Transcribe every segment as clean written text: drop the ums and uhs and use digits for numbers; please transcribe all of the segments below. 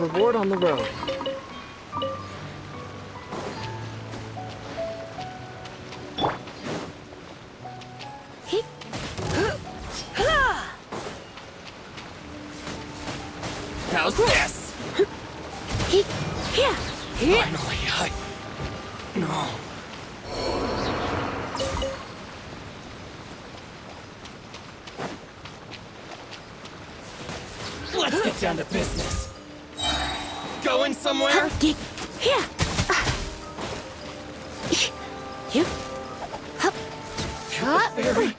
reward on the road. How's this? Finally, No. Let's get down to business. Going somewhere? Here. You. Very.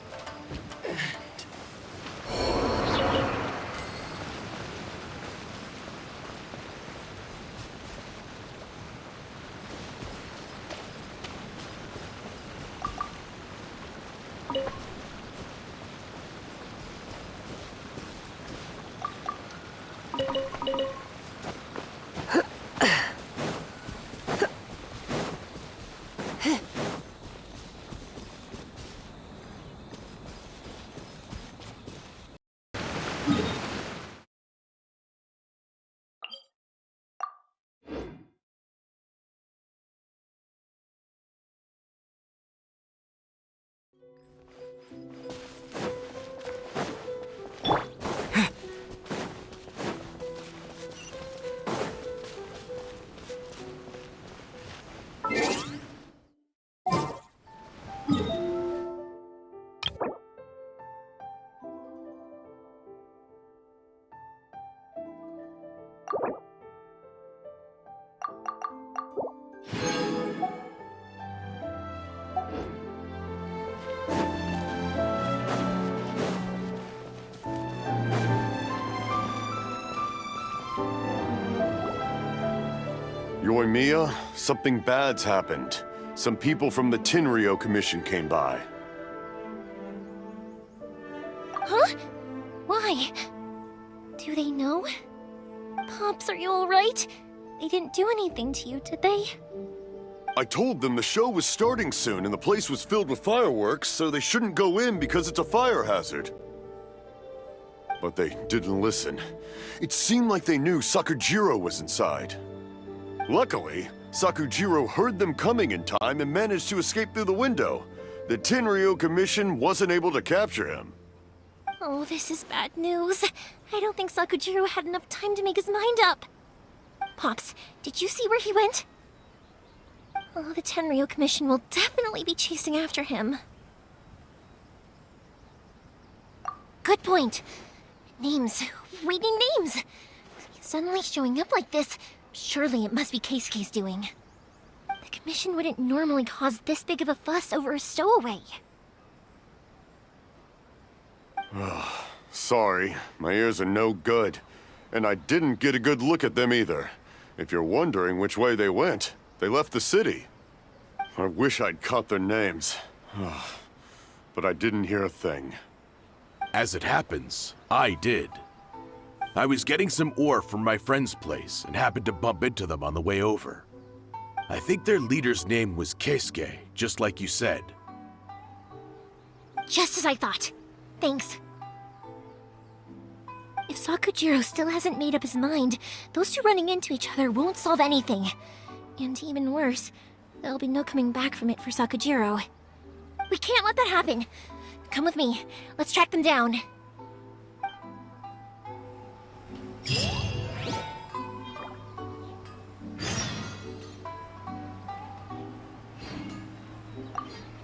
Yoimiya, something bad's happened. Some people from the Tenryou Commission came by. Huh? Why? Do they know? Pops, are you alright? They didn't do anything to you, did they? I told them the show was starting soon and the place was filled with fireworks, so they shouldn't go in because it's a fire hazard. But they didn't listen. It seemed like they knew Sakujiro was inside. Luckily, Sakujiro heard them coming in time and managed to escape through the window. The Tenryou Commission wasn't able to capture him. Oh, this is bad news. I don't think Sakujiro had enough time to make his mind up. Pops, did you see where he went? Oh, the Tenryou Commission will definitely be chasing after him. Good point. Names. We need names. Suddenly showing up like this, surely it must be Keisuke's doing. The Commission wouldn't normally cause this big of a fuss over a stowaway. Sorry, my ears are no good. And I didn't get a good look at them either. If you're wondering which way they went, they left the city. I wish I'd caught their names. But I didn't hear a thing. As it happens, I did. I was getting some ore from my friend's place and happened to bump into them on the way over. I think their leader's name was Keisuke, just like you said. Just as I thought. Thanks. If Sakujiro still hasn't made up his mind, those two running into each other won't solve anything. And even worse, there'll be no coming back from it for Sakujiro. We can't let that happen. Come with me. Let's track them down.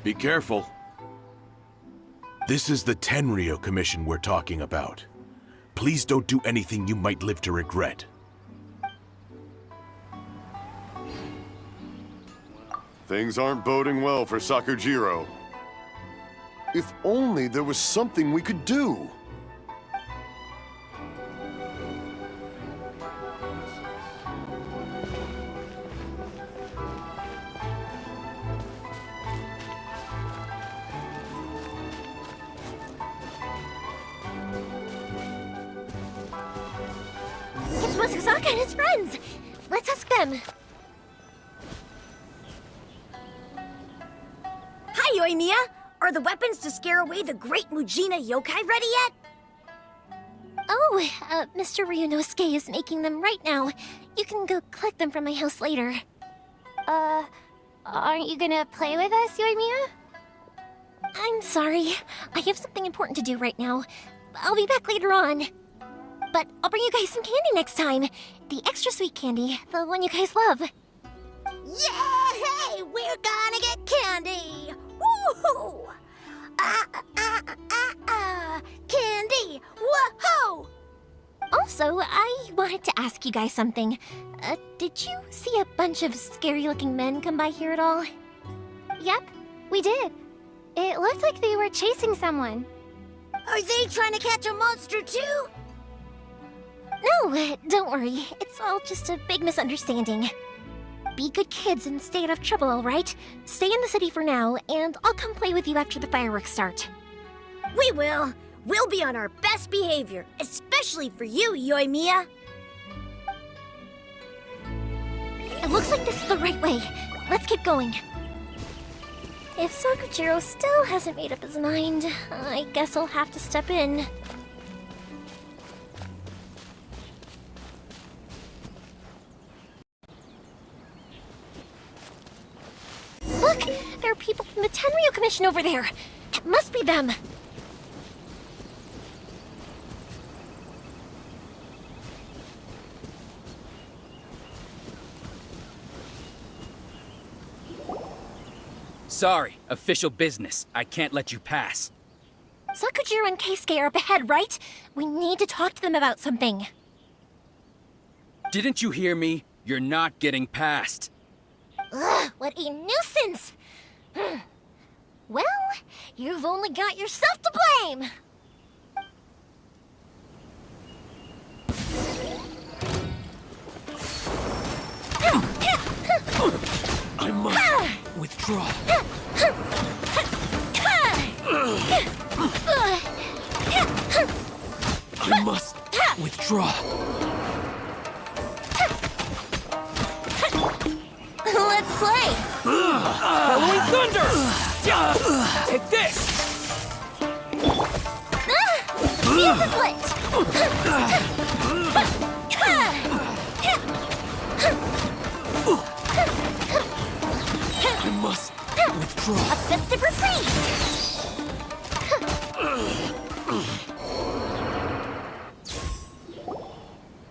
Be careful. This is the Tenryou Commission we're talking about. Please don't do anything you might live to regret. Things aren't boding well for Sakujiro. If only there was something we could do. It's Masazaka and his friends! Let's ask them. Hi, Yoimiya! Are the weapons to scare away the great Mujina yokai ready yet? Oh, Mr. Ryunosuke is making them right now. You can go collect them from my house later. Aren't you gonna play with us, Yoimiya? I'm sorry. I have something important to do right now. I'll be back later on. But I'll bring you guys some candy next time. The extra sweet candy, the one you guys love. Yay! We're gonna get candy! Woohoo! Candy! Woohoo! Also, I wanted to ask you guys something. Did you see a bunch of scary-looking men come by here at all? Yep, we did. It looked like they were chasing someone. Are they trying to catch a monster too? No, don't worry. It's all just a big misunderstanding. Be good kids and stay out of trouble, all right? Stay in the city for now, and I'll come play with you after the fireworks start. We will. We'll be on our best behavior, especially for you, Yoimiya. It looks like this is the right way. Let's keep going. If Sakujiro still hasn't made up his mind, I guess I'll have to step in. Look! There are people from the Tenryu Commission over there! It must be them! Sorry, official business. I can't let you pass. Sakujiro and Keisuke are up ahead, right? We need to talk to them about something. Didn't you hear me? You're not getting past. Ugh, what a nuisance! Well, you've only got yourself to blame! I must withdraw. I must withdraw. Let's play! Halloween Thunder! Take this! Fuse is lit! I must withdraw. A festive reprise!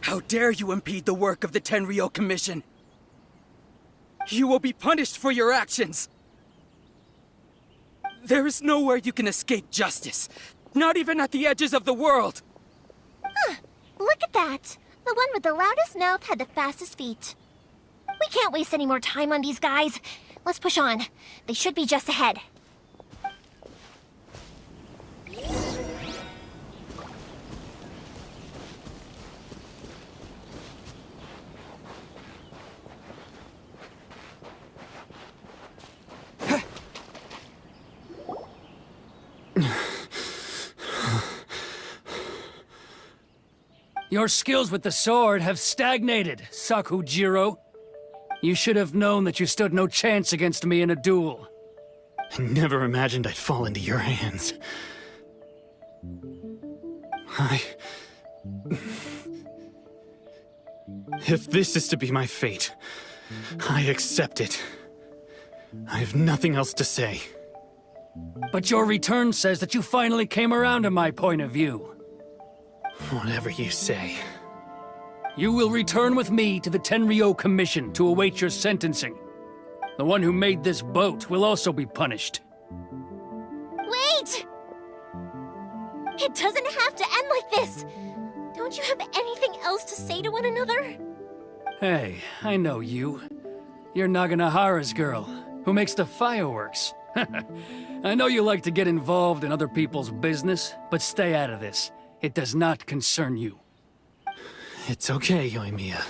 How dare you impede the work of the Tenryo Commission? You will be punished for your actions. There is nowhere you can escape justice. Not even at the edges of the world. Look at that! The one with the loudest mouth had the fastest feet. We can't waste any more time on these guys. Let's push on. They should be just ahead. Your skills with the sword have stagnated, Sakujiro. You should have known that you stood no chance against me in a duel. I never imagined I'd fall into your hands. If this is to be my fate, I accept it. I have nothing else to say. But your return says that you finally came around to my point of view. Whatever you say. You will return with me to the Tenryo Commission to await your sentencing. The one who made this boat will also be punished. Wait! It doesn't have to end like this! Don't you have anything else to say to one another? Hey, I know you. You're Naganohara's girl, who makes the fireworks. I know you like to get involved in other people's business, but stay out of this. It does not concern you. It's okay, Yoimiya.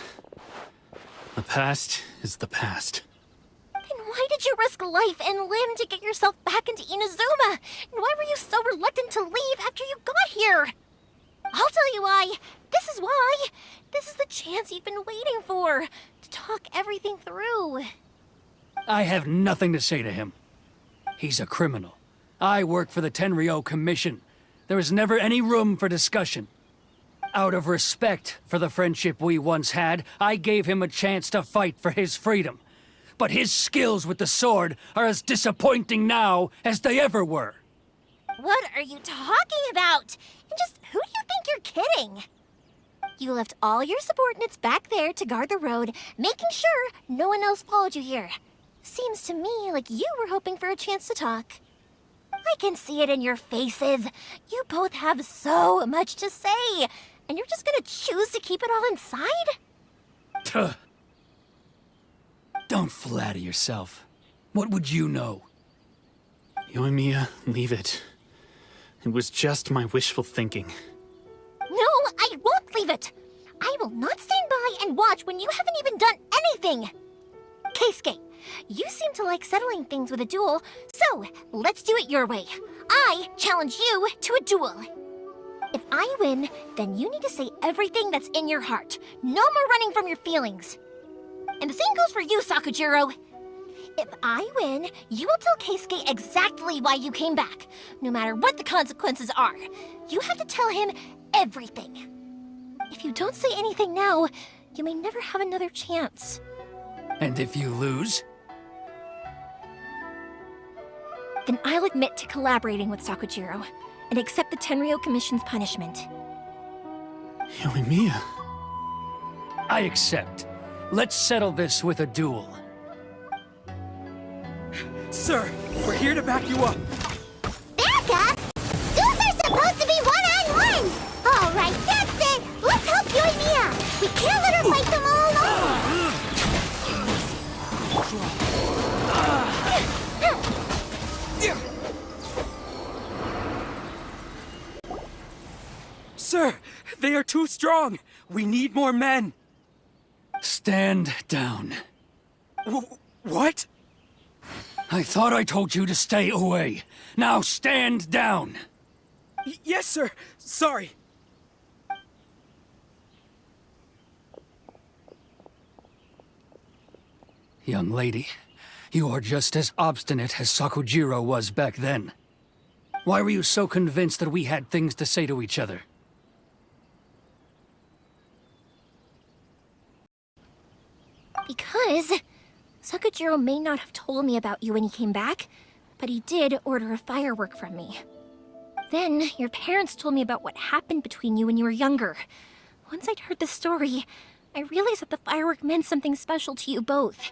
The past is the past. Then why did you risk life and limb to get yourself back into Inazuma? And why were you so reluctant to leave after you got here? I'll tell you why. This is why. This is the chance you've been waiting for. To talk everything through. I have nothing to say to him. He's a criminal. I work for the Tenryo Commission. There is never any room for discussion. Out of respect for the friendship we once had, I gave him a chance to fight for his freedom. But his skills with the sword are as disappointing now as they ever were. What are you talking about? And just who do you think you're kidding? You left all your subordinates back there to guard the road, making sure no one else followed you here. Seems to me like you were hoping for a chance to talk. I can see it in your faces. You both have so much to say, and you're just gonna choose to keep it all inside? Tuh. Don't flatter yourself. What would you know? Yoimiya, leave it. It was just my wishful thinking. No, I won't leave it! I will not stand by and watch when you haven't even done anything! Keisuke, you seem to like settling things with a duel, so let's do it your way. I challenge you to a duel. If I win, then you need to say everything that's in your heart. No more running from your feelings. And the same goes for you, Sakujiro. If I win, you will tell Keisuke exactly why you came back, no matter what the consequences are. You have to tell him everything. If you don't say anything now, you may never have another chance. And if you lose? Then I'll admit to collaborating with Sakujiro and accept the Tenryo Commission's punishment. Yoimiya. I accept. Let's settle this with a duel. Sir, we're here to back you up. Back up? Duels are supposed to be one-on-one! All right, that's it! Let's help Yoimiya! We can't let her fight them all alone! Sir, they are too strong. We need more men. Stand down. What? I thought I told you to stay away. Now stand down. Yes, sir. Sorry. Young lady, you are just as obstinate as Sakujiro was back then. Why were you so convinced that we had things to say to each other? Because Sakujiro may not have told me about you when he came back, but he did order a firework from me. Then, your parents told me about what happened between you when you were younger. Once I'd heard the story, I realized that the firework meant something special to you both.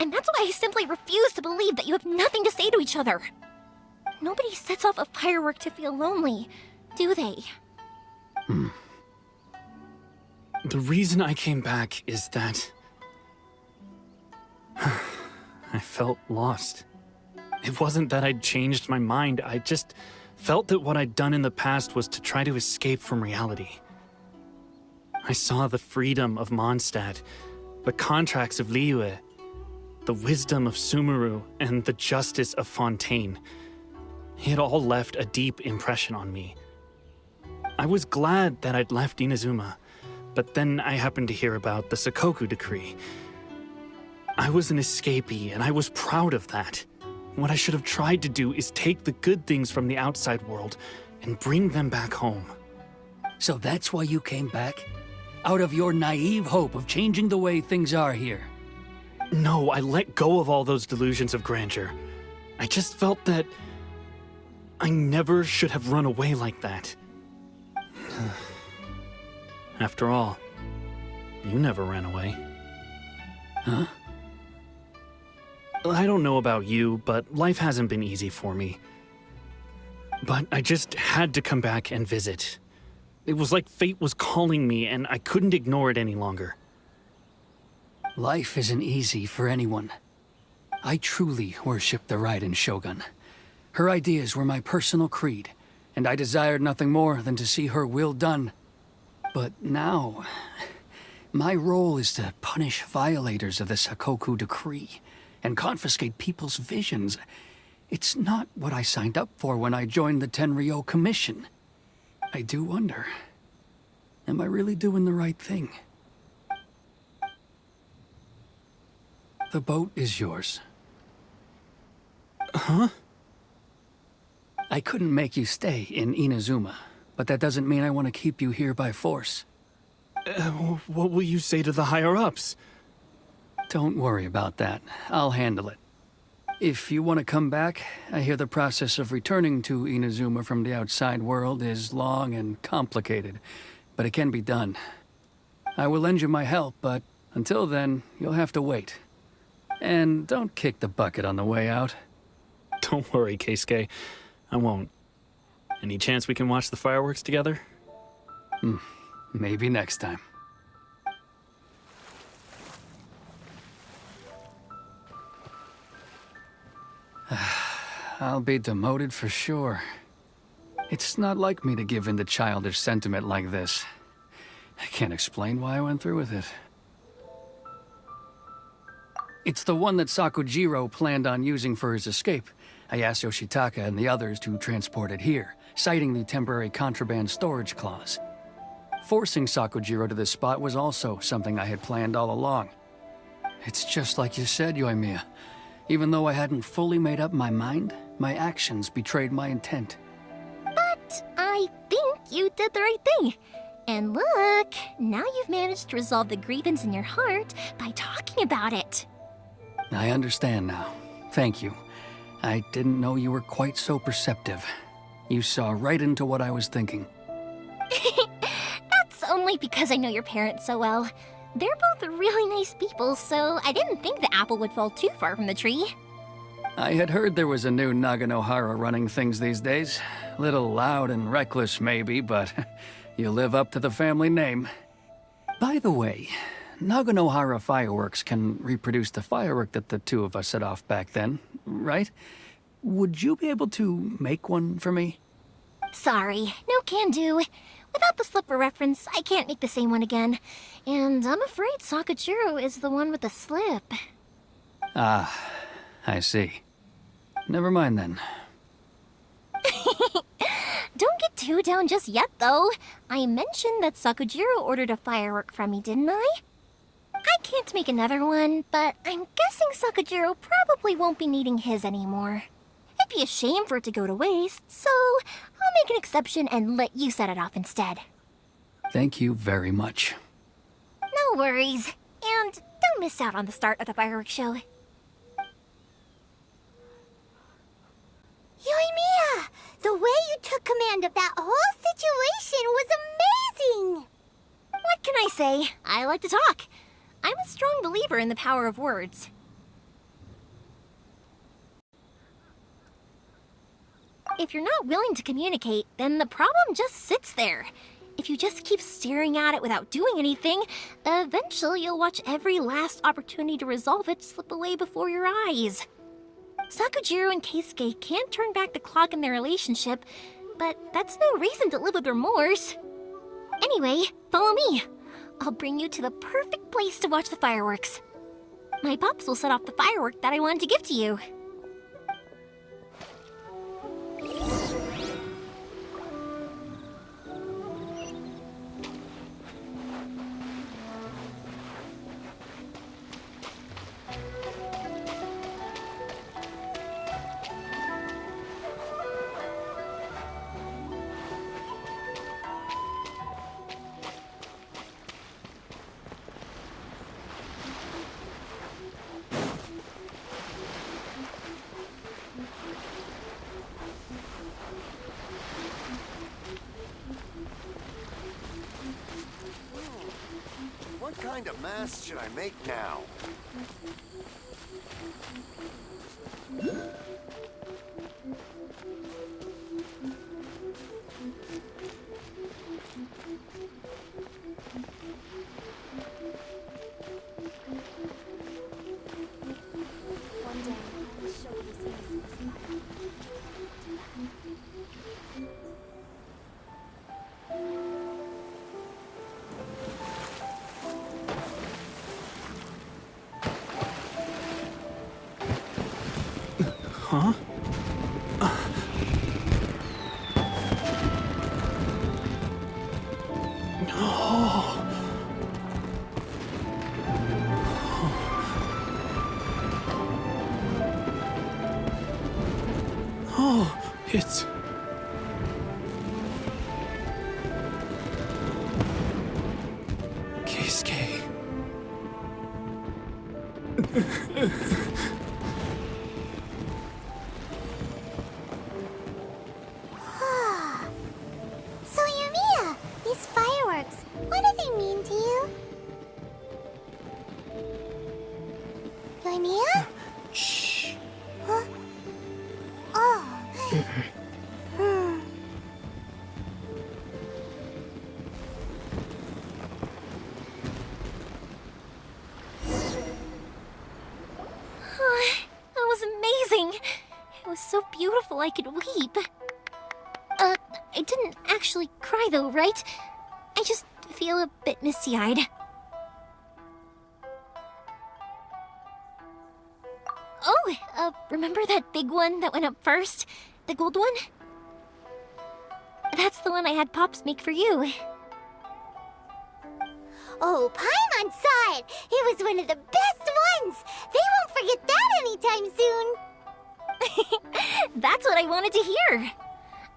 And that's why I simply refuse to believe that you have nothing to say to each other. Nobody sets off a firework to feel lonely, do they? The reason I came back is that I felt lost. It wasn't that I'd changed my mind, I just felt that what I'd done in the past was to try to escape from reality. I saw the freedom of Mondstadt, the contracts of Liyue, the wisdom of Sumeru, and the justice of Fontaine. It all left a deep impression on me. I was glad that I'd left Inazuma, but then I happened to hear about the Sakoku decree. I was an escapee, and I was proud of that. What I should have tried to do is take the good things from the outside world and bring them back home. So that's why you came back? Out of your naive hope of changing the way things are here? No, I let go of all those delusions of grandeur. I just felt that I never should have run away like that. After all, you never ran away. Huh? I don't know about you, but life hasn't been easy for me. But I just had to come back and visit. It was like fate was calling me, and I couldn't ignore it any longer. Life isn't easy for anyone. I truly worship the Raiden Shogun. Her ideas were my personal creed, and I desired nothing more than to see her will done. But now, my role is to punish violators of the Sakoku decree and confiscate people's visions. It's not what I signed up for when I joined the Tenryo Commission. I do wonder, am I really doing the right thing? The boat is yours. Huh? I couldn't make you stay in Inazuma, but that doesn't mean I want to keep you here by force. What will you say to the higher-ups? Don't worry about that. I'll handle it. If you want to come back, I hear the process of returning to Inazuma from the outside world is long and complicated, but it can be done. I will lend you my help, but until then, you'll have to wait. And don't kick the bucket on the way out. Don't worry, Keisuke. I won't. Any chance we can watch the fireworks together? Maybe next time. I'll be demoted for sure. It's not like me to give in to childish sentiment like this. I can't explain why I went through with it. It's the one that Sakujiro planned on using for his escape. I asked Yoshitaka and the others to transport it here, citing the temporary contraband storage clause. Forcing Sakujiro to this spot was also something I had planned all along. It's just like you said, Yoimiya. Even though I hadn't fully made up my mind, my actions betrayed my intent. But I think you did the right thing. And look, now you've managed to resolve the grievance in your heart by talking about it. I understand now. Thank you. I didn't know you were quite so perceptive. You saw right into what I was thinking. That's only because I know your parents so well. They're both really nice people, so I didn't think the apple would fall too far from the tree. I had heard there was a new Naganohara running things these days. Little loud and reckless, maybe, but you live up to the family name. By the way, Naganohara fireworks can reproduce the firework that the two of us set off back then, right? Would you be able to make one for me? Sorry, no can do. Without the slipper reference, I can't make the same one again. And I'm afraid Sakujiro is the one with the slip. Ah, I see. Never mind then. Don't get too down just yet, though. I mentioned that Sakujiro ordered a firework from me, didn't I? I can't make another one, but I'm guessing Sakujiro probably won't be needing his anymore. It'd be a shame for it to go to waste, so I'll make an exception and let you set it off instead. Thank you very much. No worries. And don't miss out on the start of the fireworks show. Yoimiya! The way you took command of that whole situation was amazing! What can I say? I like to talk. I'm a strong believer in the power of words. If you're not willing to communicate, then the problem just sits there. If you just keep staring at it without doing anything, eventually you'll watch every last opportunity to resolve it slip away before your eyes. Sakujiro and Keisuke can't turn back the clock in their relationship, but that's no reason to live with remorse. Anyway, follow me. I'll bring you to the perfect place to watch the fireworks. My pops will set off the firework that I wanted to give to you. What kind of mast should I make now? One day, I will show you this. Huh? Oh, it's... Keisuke. So, Yumiya, these fireworks, what do they mean to you? Yumiya? Shh. Huh? Oh. Hmm. That was amazing! It was so beautiful I could weep. I didn't actually cry though, right? I just feel a bit misty-eyed. Oh, remember that big one that went up first? The gold one? That's the one I had Pops make for you. Oh, Paimon saw it! It was one of the best ones! They won't forget that anytime soon! That's what I wanted to hear.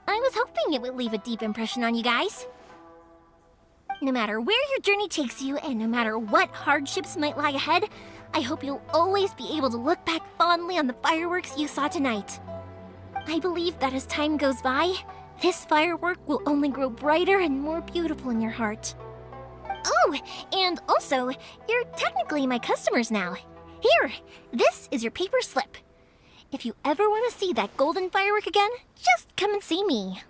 I was hoping it would leave a deep impression on you guys. No matter where your journey takes you, and no matter what hardships might lie ahead, I hope you'll always be able to look back fondly on the fireworks you saw tonight. I believe that as time goes by, this firework will only grow brighter and more beautiful in your heart. Oh, and also, you're technically my customers now. Here, this is your paper slip. If you ever want to see that golden firework again, just come and see me.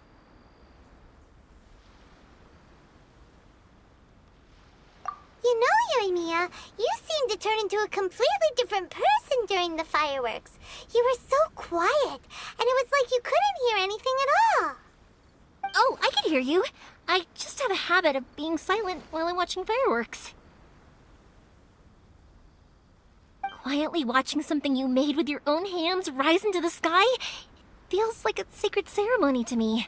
You know, Yoimiya, you seemed to turn into a completely different person during the fireworks. You were so quiet, and it was like you couldn't hear anything at all. Oh, I can hear you. I just have a habit of being silent while I'm watching fireworks. Quietly watching something you made with your own hands rise into the sky feels like a sacred ceremony to me.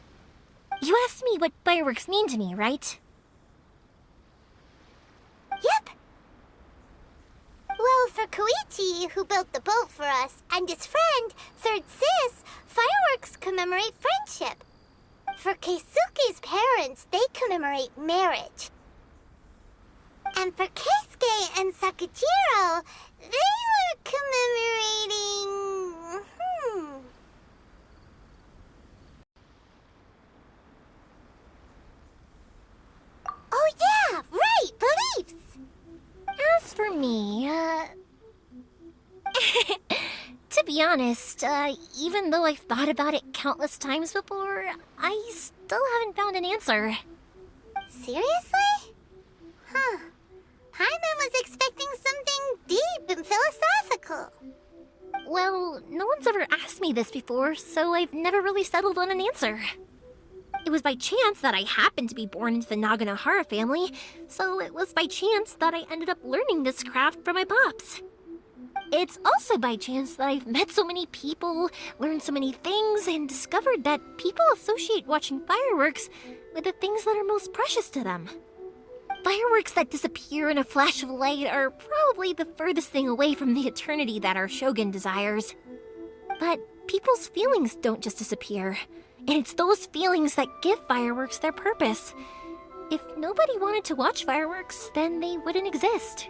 You asked me what fireworks mean to me, right? Yep. Well, for Koichi, who built the boat for us, and his friend, Third Sis, fireworks commemorate friendship. For Keisuke's parents, they commemorate marriage. And for Keisuke and Sakajiro, they were commemorating... Oh yeah, right, beliefs! As for me, to be honest, even though I've thought about it countless times before, I still haven't found an answer. Seriously? Huh. Paimon was expecting something deep and philosophical. Well, no one's ever asked me this before, so I've never really settled on an answer. It was by chance that I happened to be born into the Naganohara family, so it was by chance that I ended up learning this craft from my pops. It's also by chance that I've met so many people, learned so many things, and discovered that people associate watching fireworks with the things that are most precious to them. Fireworks that disappear in a flash of light are probably the furthest thing away from the eternity that our shogun desires. But people's feelings don't just disappear, and it's those feelings that give fireworks their purpose. If nobody wanted to watch fireworks, then they wouldn't exist.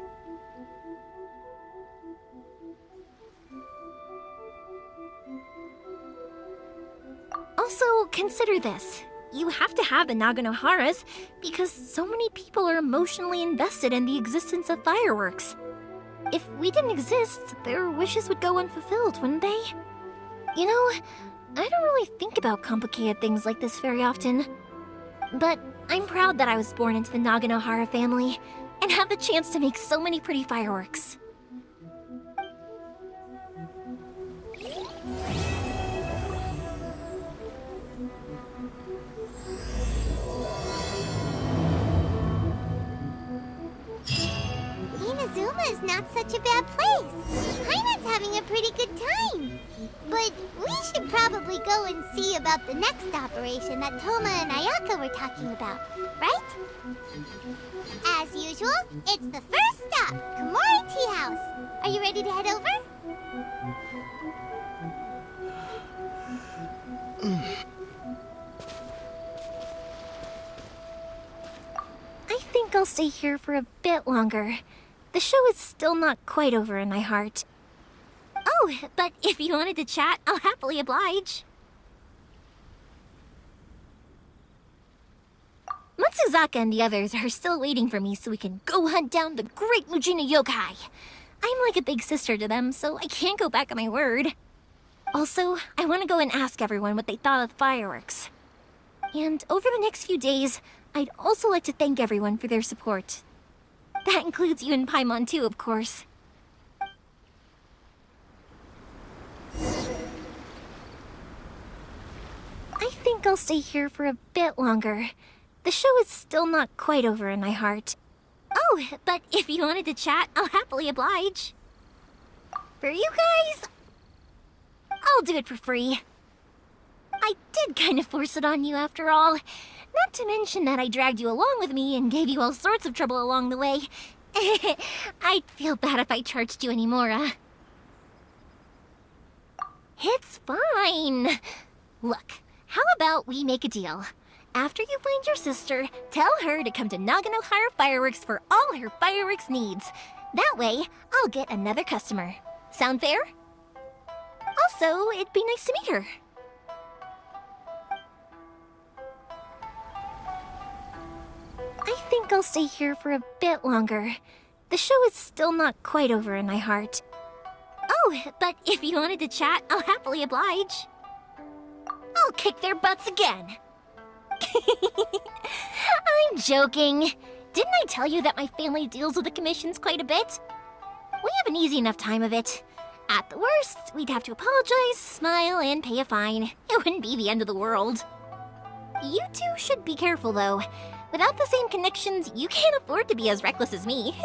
Also, consider this. You have to have the Naganoharas because so many people are emotionally invested in the existence of fireworks. If we didn't exist, their wishes would go unfulfilled, wouldn't they? You know, I don't really think about complicated things like this very often. But I'm proud that I was born into the Naganohara family and have the chance to make so many pretty fireworks. Inazuma is not such a bad place. Paimon's having a pretty good time. But we should probably go and see about the next operation that Toma and Ayaka were talking about, right? As usual, it's the first stop, Komori Tea House. Are you ready to head over? I think think I'll stay here for a bit longer. The show is still not quite over in my heart. Oh, but if you wanted to chat, I'll happily oblige. Matsuzaka and the others are still waiting for me so we can go hunt down the great Mujina yokai. I'm like a big sister to them, so I can't go back on my word. Also, I want to go and ask everyone what they thought of the fireworks. And over the next few days, I'd also like to thank everyone for their support. That includes you and Paimon too, of course. I think I'll stay here for a bit longer. The show is still not quite over in my heart. Oh, but if you wanted to chat, I'll happily oblige. For you guys, I'll do it for free. I did kind of force it on you after all. Not to mention that I dragged you along with me and gave you all sorts of trouble along the way. I'd feel bad if I charged you anymore, It's fine. Look, how about we make a deal? After you find your sister, tell her to come to Nagano Hire Fireworks for all her fireworks needs. That way, I'll get another customer. Sound fair? Also, it'd be nice to meet her. I think I'll stay here for a bit longer. The show is still not quite over in my heart. Oh, but if you wanted to chat, I'll happily oblige. I'll kick their butts again. I'm joking. Didn't I tell you that my family deals with the commissions quite a bit? We have an easy enough time of it. At the worst, we'd have to apologize, smile, and pay a fine. It wouldn't be the end of the world. You two should be careful, though. Without the same connections, you can't afford to be as reckless as me.